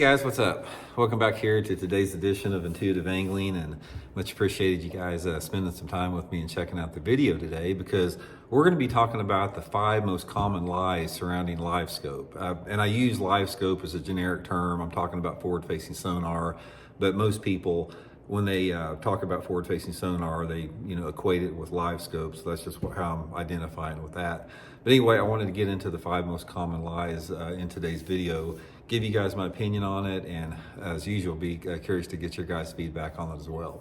guys, what's up? Welcome back here to today's edition of Intuitive Angling, and much appreciated you guys spending some time with me and checking out the video today, because we're going to be talking about the 5 most common lies surrounding Livescope. And I use Livescope as a generic term. I'm talking about forward-facing sonar, but most people, when they talk about forward-facing sonar, they equate it with Livescope, so that's just how I'm identifying with that. But anyway, I wanted to get into the 5 most common lies in today's video, give you guys my opinion on it, and as usual, be curious to get your guys' feedback on it as well.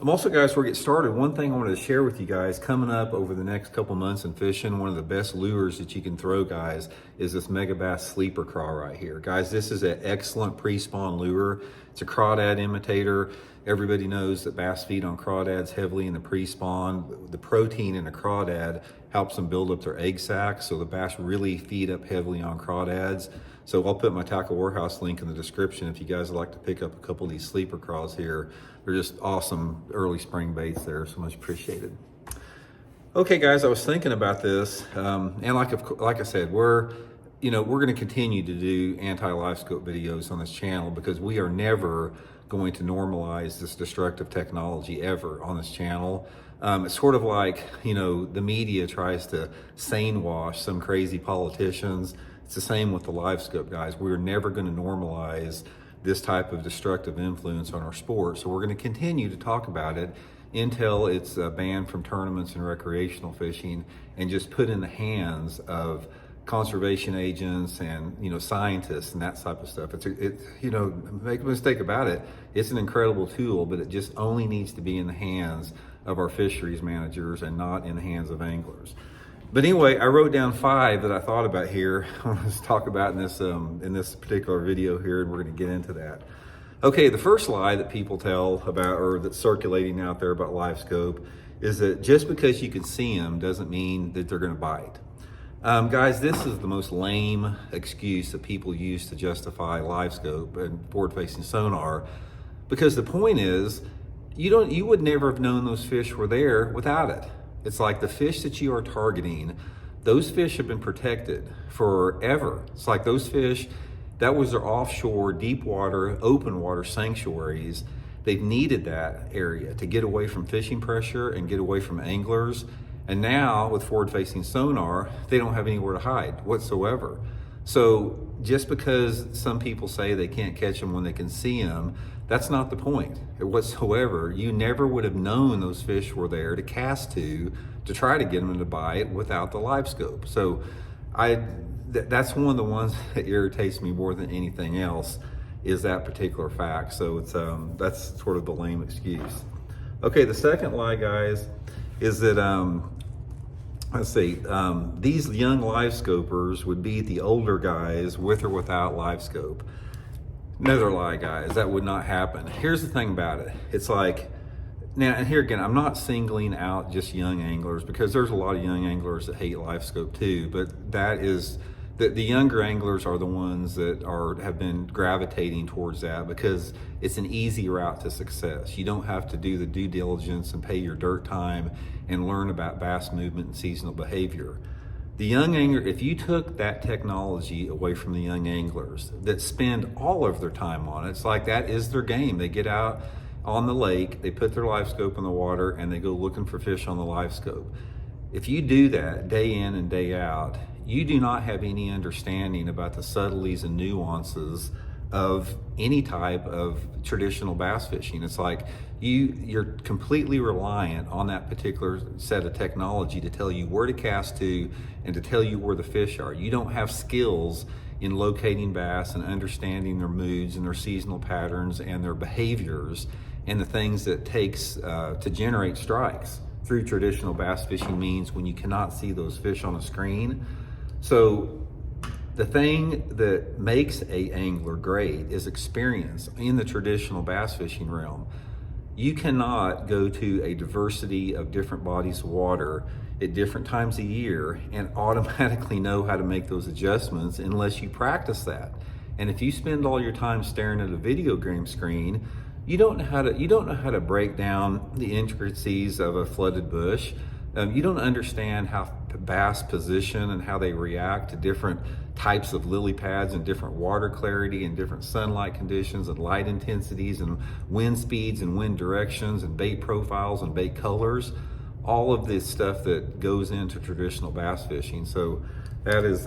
I'm also, guys, before we get started, one thing I wanted to share with you guys coming up over the next couple months in fishing. One of the best lures that you can throw, guys, is this Megabass sleeper craw right here. Guys, this is an excellent pre-spawn lure. It's a crawdad imitator. Everybody knows that bass feed on crawdads heavily in the pre-spawn. The protein in a crawdad helps them build up their egg sacs, so the bass really feed up heavily on crawdads. So I'll put my Tackle Warehouse link in the description if you guys would like to pick up a couple of these sleeper craws here. They're just awesome early spring baits there, so much appreciated. Okay, guys, I was thinking about this, and like I said, we're going to continue to do anti-Livescope videos on this channel, because we are never going to normalize this destructive technology ever on this channel. It's sort of like, the media tries to sane wash some crazy politicians. It's the same with the Livescope, guys. We're never going to normalize this type of destructive influence on our sport. So we're going to continue to talk about it until it's banned from tournaments and recreational fishing, and just put in the hands of conservation agents and scientists and that type of stuff. Make a mistake about it, it's an incredible tool, but it just only needs to be in the hands of our fisheries managers and not in the hands of anglers. But anyway, I wrote down 5 that I thought about here. I want to talk about in this particular video here, and we're going to get into that. Okay, the first lie that people tell about, or that's circulating out there about Livescope, is that just because you can see them doesn't mean that they're going to bite. Guys, this is the most lame excuse that people use to justify Livescope and forward-facing sonar, because the point is, you would never have known those fish were there without it. It's like the fish that you are targeting, those fish have been protected forever. It's like those fish, that was their offshore, deep water, open water sanctuaries. They've needed that area to get away from fishing pressure and get away from anglers. And now with forward-facing sonar, they don't have anywhere to hide whatsoever. So just because some people say they can't catch them when they can see them, that's not the point whatsoever. You never would have known those fish were there to cast to try to get them to bite without the Livescope. So that's one of the ones that irritates me more than anything else, is that particular fact. So it's that's sort of the lame excuse. Okay, the second lie, guys, is that these young Livescopers would beat the older guys with or without Livescope. Another lie, guys. That would not happen. Here's the thing about it. It's like, now, and here again, I'm not singling out just young anglers, because there's a lot of young anglers that hate Livescope too, but that is, the younger anglers are the ones that have been gravitating towards that, because it's an easy route to success. You don't have to do the due diligence and pay your dirt time and learn about bass movement and seasonal behavior. The young angler, if you took that technology away from the young anglers that spend all of their time on it, it's like that is their game. They get out on the lake, they put their Livescope in the water, and they go looking for fish on the Livescope. If you do that day in and day out, you do not have any understanding about the subtleties and nuances of any type of traditional bass fishing. It's like you're completely reliant on that particular set of technology to tell you where to cast to and to tell you where the fish are. You don't have skills in locating bass and understanding their moods and their seasonal patterns and their behaviors and the things that it takes to generate strikes through traditional bass fishing means when you cannot see those fish on a screen. So the thing that makes an angler great is experience in the traditional bass fishing realm. You cannot go to a diversity of different bodies of water at different times a year and automatically know how to make those adjustments unless you practice that. And if you spend all your time staring at a video game screen, you don't know how to break down the intricacies of a flooded bush. You don't understand how bass position and how they react to different types of lily pads and different water clarity and different sunlight conditions and light intensities and wind speeds and wind directions and bait profiles and bait colors. All of this stuff that goes into traditional bass fishing. So that is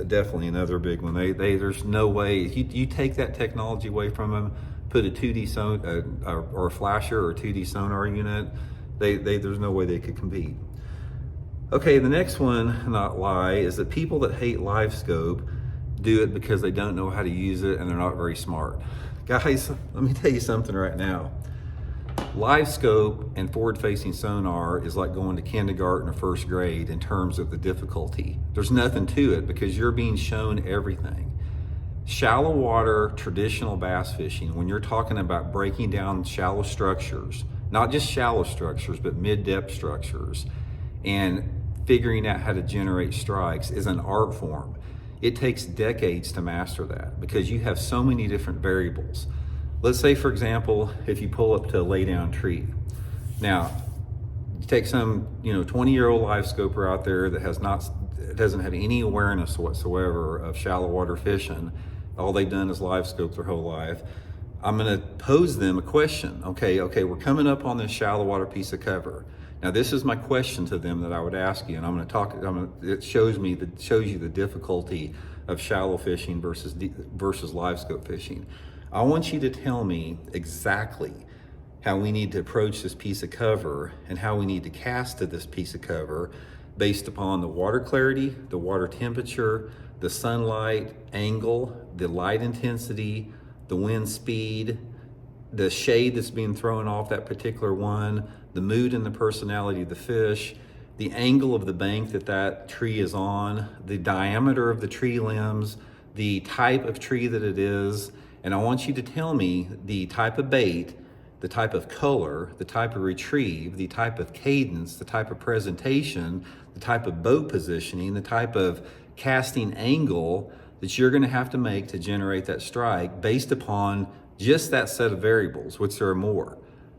definitely another big one. There's no way, you take that technology away from them, put a 2D or a flasher or a 2D sonar unit, there's no way they could compete. Okay, the next one, not lie, is that people that hate Livescope do it because they don't know how to use it and they're not very smart. Guys, let me tell you something right now. Livescope and forward-facing sonar is like going to kindergarten or first grade in terms of the difficulty. There's nothing to it because you're being shown everything. Shallow water, traditional bass fishing, when you're talking about breaking down shallow structures, not just shallow structures, but mid-depth structures, and figuring out how to generate strikes is an art form. It takes decades to master that because you have so many different variables. Let's say, for example, if you pull up to a lay down tree. Now, you take some 20-year-old live scoper out there that doesn't have any awareness whatsoever of shallow water fishing. All they've done is live scope their whole life. I'm gonna pose them a question. Okay, we're coming up on this shallow water piece of cover. Now, this is my question to them that I would ask you, and it shows you the difficulty of shallow fishing versus live scope fishing. I want you to tell me exactly how we need to approach this piece of cover and how we need to cast to this piece of cover based upon the water clarity, the water temperature, the sunlight angle, the light intensity, the wind speed, the shade that's being thrown off that particular one, the mood and the personality of the fish, the angle of the bank that tree is on, the diameter of the tree limbs, the type of tree that it is. And I want you to tell me the type of bait, the type of color, the type of retrieve, the type of cadence, the type of presentation, the type of boat positioning, the type of casting angle that you're going to have to make to generate that strike based upon just that set of variables, which there are more.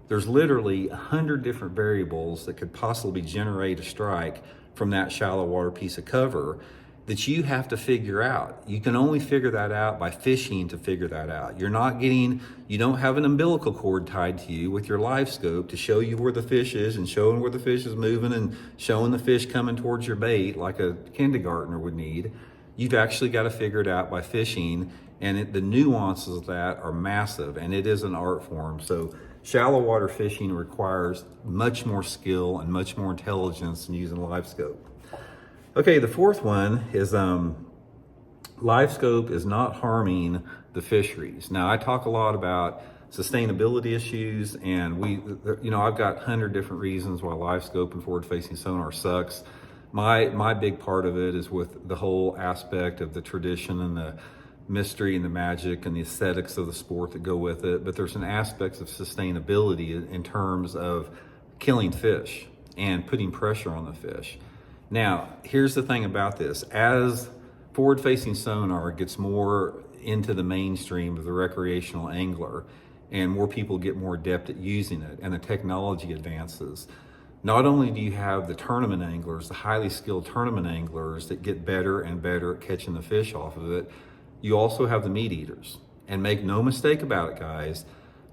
There's literally 100 different variables that could possibly generate a strike from that shallow water piece of cover that you have to figure out. You can only figure that out by fishing to figure that out. You don't have an umbilical cord tied to you with your live scope to show you where the fish is and showing where the fish is moving and showing the fish coming towards your bait like a kindergartner would need. You've actually got to figure it out by fishing, and the nuances of that are massive, and it is an art form. So shallow water fishing requires much more skill and much more intelligence than using live scope. Okay, the fourth one is live scope is not harming the fisheries. Now, I talk a lot about sustainability issues, and I've got 100 different reasons why live scope and forward-facing sonar sucks. My big part of it is with the whole aspect of the tradition and the mystery and the magic and the aesthetics of the sport that go with it. But there's an aspect of sustainability in terms of killing fish and putting pressure on the fish. Now, here's the thing about this. As forward-facing sonar gets more into the mainstream of the recreational angler and more people get more adept at using it and the technology advances, not only do you have the tournament anglers, the highly skilled tournament anglers that get better and better at catching the fish off of it, you also have the meat eaters. And make no mistake about it, guys,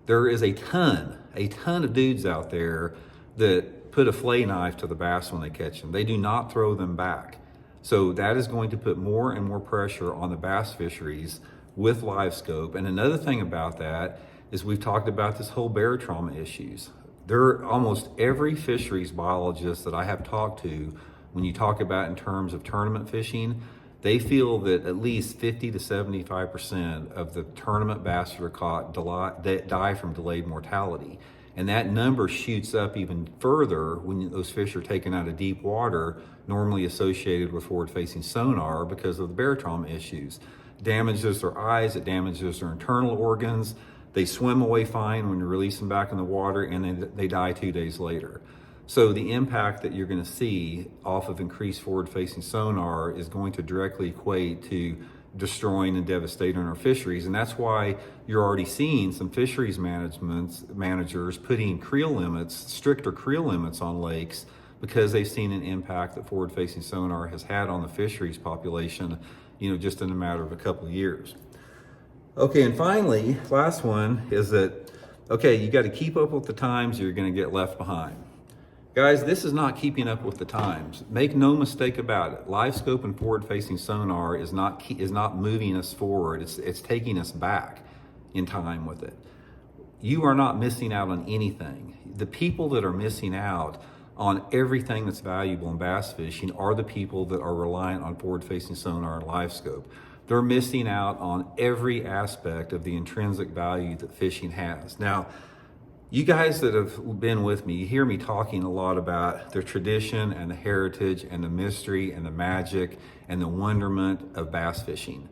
there is a ton of dudes out there that put a fillet knife to the bass when they catch them. They do not throw them back. So that is going to put more and more pressure on the bass fisheries with live scope. And another thing about that is we've talked about this whole bear trauma issues. Almost every fisheries biologist that I have talked to, when you talk about in terms of tournament fishing, they feel that at least 50 to 75% of the tournament bass that are caught die from delayed mortality. And that number shoots up even further when those fish are taken out of deep water, normally associated with forward-facing sonar because of the bear trauma issues. Damages their eyes, it damages their internal organs. They swim away fine when you release them back in the water, and then they die 2 days later. So the impact that you're going to see off of increased forward-facing sonar is going to directly equate to destroying and devastating our fisheries. And that's why you're already seeing some fisheries managers putting creel limits, stricter creel limits on lakes, because they've seen an impact that forward-facing sonar has had on the fisheries population, just in a matter of a couple of years. Okay, and finally, last one is that, okay, you got to keep up with the times, you're going to get left behind. Guys, this is not keeping up with the times. Make no mistake about it. Livescope and forward-facing sonar is not moving us forward. It's taking us back in time with it. You are not missing out on anything. The people that are missing out on everything that's valuable in bass fishing are the people that are reliant on forward-facing sonar and Livescope. They're missing out on every aspect of the intrinsic value that fishing has. Now, you guys that have been with me, you hear me talking a lot about the tradition and the heritage and the mystery and the magic and the wonderment of bass fishing.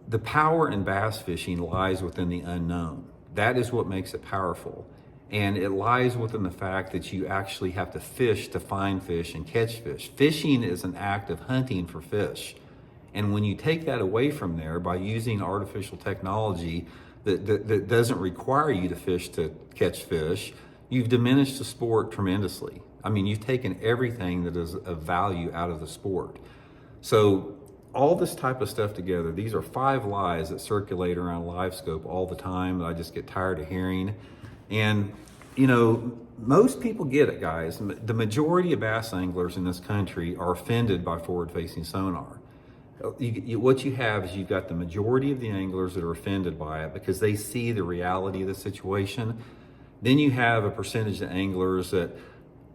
The power in bass fishing lies within the unknown. That is what makes it powerful. And it lies within the fact that you actually have to fish to find fish and catch fish. Fishing is an act of hunting for fish. And when you take that away from there by using artificial technology that doesn't require you to fish to catch fish, you've diminished the sport tremendously. I mean, you've taken everything that is of value out of the sport. So all this type of stuff together, these are 5 lies that circulate around Livescope all the time that I just get tired of hearing. And, most people get it, guys. The majority of bass anglers in this country are offended by forward-facing sonar. What you have is you've got the majority of the anglers that are offended by it because they see the reality of the situation. Then you have a percentage of anglers that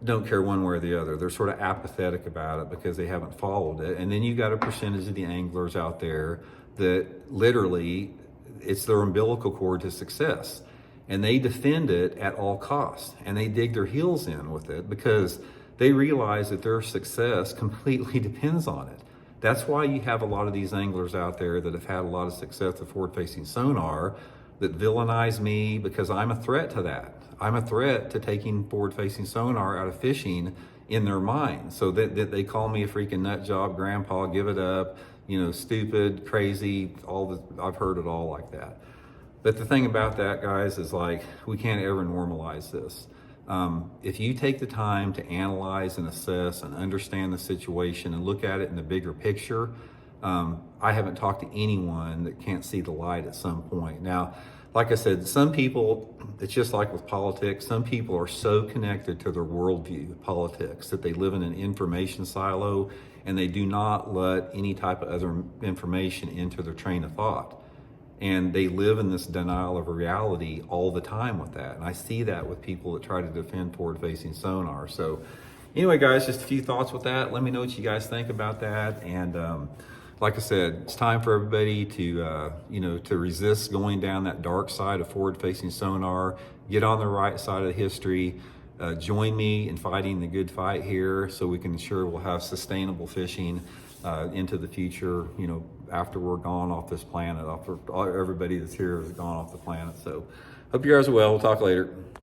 don't care one way or the other. They're sort of apathetic about it because they haven't followed it. And then you got a percentage of the anglers out there that literally it's their umbilical cord to success. And they defend it at all costs. And they dig their heels in with it because they realize that their success completely depends on it. That's why you have a lot of these anglers out there that have had a lot of success with forward-facing sonar that villainize me because I'm a threat to that. I'm a threat to taking forward-facing sonar out of fishing in their mind. So that they call me a freaking nut job, grandpa, give it up, stupid, crazy, I've heard it all like that. But the thing about that, guys, is like, we can't ever normalize this. If you take the time to analyze and assess and understand the situation and look at it in the bigger picture, I haven't talked to anyone that can't see the light at some point. Now, like I said, some people, it's just like with politics, some people are so connected to their worldview, politics, that they live in an information silo and they do not let any type of other information into their train of thought. And they live in this denial of reality all the time with that. And I see that with people that try to defend forward-facing sonar. So anyway, guys, just a few thoughts with that. Let me know what you guys think about that. And like I said, it's time for everybody to, to resist going down that dark side of forward-facing sonar, get on the right side of history, join me in fighting the good fight here so we can ensure we'll have sustainable fishing into the future, after we're gone off this planet, after everybody that's here has gone off the planet. So hope you guys are well. We'll talk later.